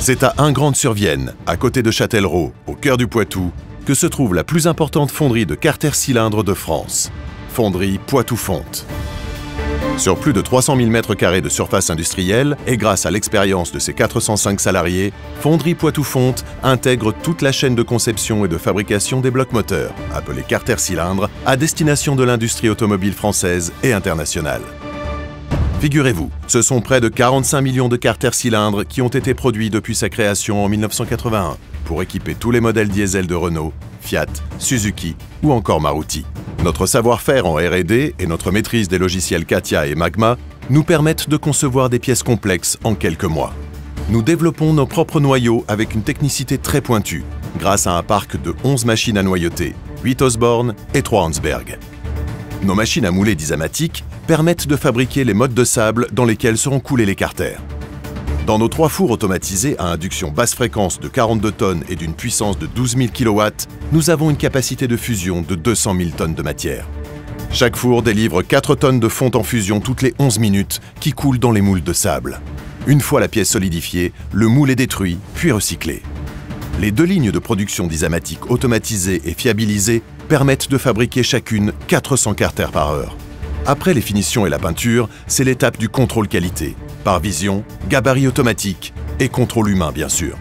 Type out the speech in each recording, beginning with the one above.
C'est à Ingrande-sur-Vienne, à côté de Châtellerault, au cœur du Poitou, que se trouve la plus importante fonderie de carters-cylindres de France, Fonderie Poitou-Fonte. Sur plus de 300 000 m² de surface industrielle et grâce à l'expérience de ses 405 salariés, Fonderie Poitou-Fonte intègre toute la chaîne de conception et de fabrication des blocs moteurs, appelés carters-cylindres, à destination de l'industrie automobile française et internationale. Figurez-vous, ce sont près de 45 millions de carters-cylindres qui ont été produits depuis sa création en 1981 pour équiper tous les modèles diesel de Renault, Fiat, Suzuki ou encore Maruti. Notre savoir-faire en R&D et notre maîtrise des logiciels CATIA et Magma nous permettent de concevoir des pièces complexes en quelques mois. Nous développons nos propres noyaux avec une technicité très pointue, grâce à un parc de 11 machines à noyauter, 8 Osborne et 3 Hansberg. Nos machines à mouler d'Isamatic permettent de fabriquer les mottes de sable dans lesquelles seront coulés les carters. Dans nos 3 fours automatisés à induction basse fréquence de 42 tonnes et d'une puissance de 12 000 kW, nous avons une capacité de fusion de 200 000 tonnes de matière. Chaque four délivre 4 tonnes de fonte en fusion toutes les 11 minutes qui coulent dans les moules de sable. Une fois la pièce solidifiée, le moule est détruit puis recyclé. Les 2 lignes de production d'Isamatic automatisées et fiabilisées permettent de fabriquer chacune 400 carters par heure. Après les finitions et la peinture, c'est l'étape du contrôle qualité, par vision, gabarit automatique et contrôle humain bien sûr.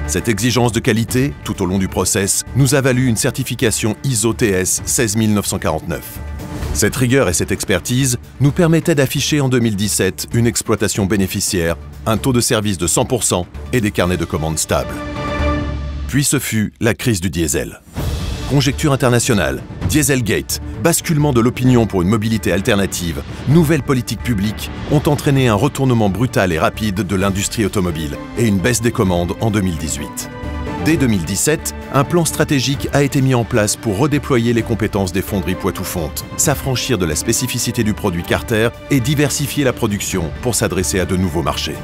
Cette exigence de qualité, tout au long du process, nous a valu une certification ISO TS 16949. Cette rigueur et cette expertise nous permettaient d'afficher en 2017 une exploitation bénéficiaire, un taux de service de 100% et des carnets de commandes stables. Puis ce fut la crise du diesel. Conjecture internationale, Dieselgate, basculement de l'opinion pour une mobilité alternative, nouvelles politiques publiques ont entraîné un retournement brutal et rapide de l'industrie automobile et une baisse des commandes en 2018. Dès 2017, un plan stratégique a été mis en place pour redéployer les compétences des fonderies Poitou-Fonte, s'affranchir de la spécificité du produit Carter et diversifier la production pour s'adresser à de nouveaux marchés.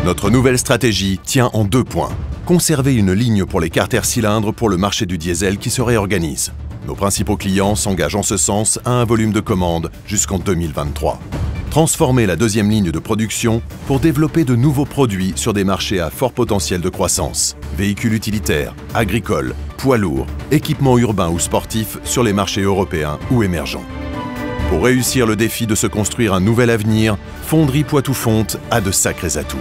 Notre nouvelle stratégie tient en 2 points. Conserver une ligne pour les carters-cylindres pour le marché du diesel qui se réorganise. Nos principaux clients s'engagent en ce sens à un volume de commandes jusqu'en 2023. Transformer la 2e ligne de production pour développer de nouveaux produits sur des marchés à fort potentiel de croissance. Véhicules utilitaires, agricoles, poids lourds, équipements urbains ou sportifs sur les marchés européens ou émergents. Pour réussir le défi de se construire un nouvel avenir, Fonderie Poitou-Fonte a de sacrés atouts.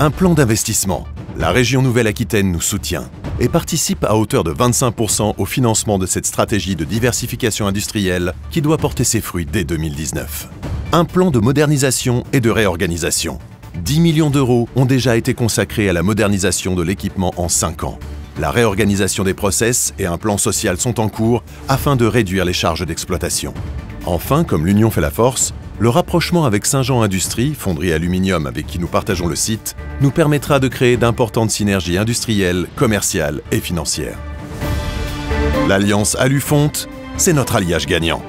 Un plan d'investissement. La région Nouvelle-Aquitaine nous soutient et participe à hauteur de 25% au financement de cette stratégie de diversification industrielle qui doit porter ses fruits dès 2019. Un plan de modernisation et de réorganisation. 10 millions d'euros ont déjà été consacrés à la modernisation de l'équipement en 5 ans. La réorganisation des process et un plan social sont en cours afin de réduire les charges d'exploitation. Enfin, comme l'union fait la force, le rapprochement avec Saint-Jean Industrie, fonderie aluminium avec qui nous partageons le site, nous permettra de créer d'importantes synergies industrielles, commerciales et financières. L'alliance Alu-Fonte, c'est notre alliage gagnant.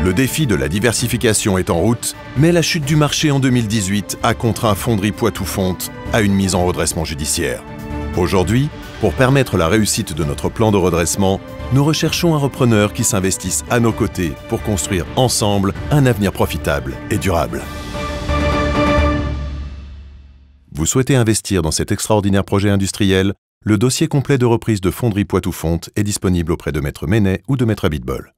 Le défi de la diversification est en route, mais la chute du marché en 2018 a contraint Fonderie Poitou-Fonte à une mise en redressement judiciaire. Aujourd'hui, pour permettre la réussite de notre plan de redressement, nous recherchons un repreneur qui s'investisse à nos côtés pour construire ensemble un avenir profitable et durable. Vous souhaitez investir dans cet extraordinaire projet industriel? Le dossier complet de reprise de Fonderie Poitou-Fonte est disponible auprès de Maître Menet ou de Maître Abitbol.